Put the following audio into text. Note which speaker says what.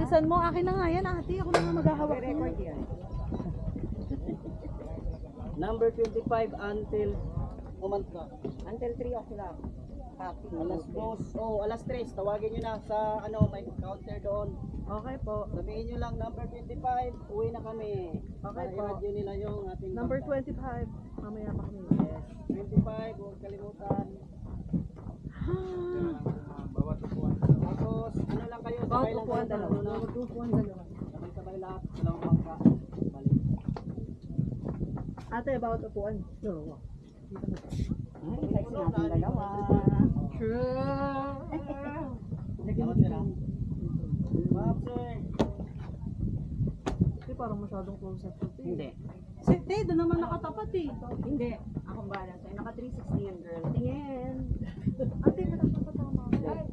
Speaker 1: Bilisan mo, akin na nga yan ate. Ako na nga maghahawak niya.
Speaker 2: Record yan. Number 25 until umantra. Until 3 o'clock. Happy. Alas 2. Oh, alas 3. Tawagin nyo na sa may counter doon.
Speaker 1: Okay po.
Speaker 2: Sabihin nyo lang number 25. Uwi na kami.
Speaker 1: Okay po.
Speaker 2: I-radio nila yung ating
Speaker 1: Number
Speaker 2: bangka.
Speaker 1: 25. Mamaya pa kami.
Speaker 2: Yes. 25. Huwag kalimutan. Tapos, ano lang kayo?
Speaker 1: Bawat
Speaker 2: Sabay lang
Speaker 1: upuan
Speaker 2: kayo.
Speaker 1: dalawa.
Speaker 2: Bawat
Speaker 1: Upuan dalawa.
Speaker 2: Sabay-sabay lahat. Dalawang bangka. Balik.
Speaker 1: Ate, bawat upuan. Dalawa.
Speaker 2: Ay, sexy natin dalawa.
Speaker 1: True.
Speaker 2: Salamat sila. Ma'am, sir.
Speaker 1: Hindi, parang masyadong close up to.
Speaker 2: Hindi.
Speaker 1: Te, doon naman nakatapat eh.
Speaker 2: Hindi. Ako bahala sa'yo. Naka 360 yan, girl. Tingin.
Speaker 1: Ate, nakapatama. Ay.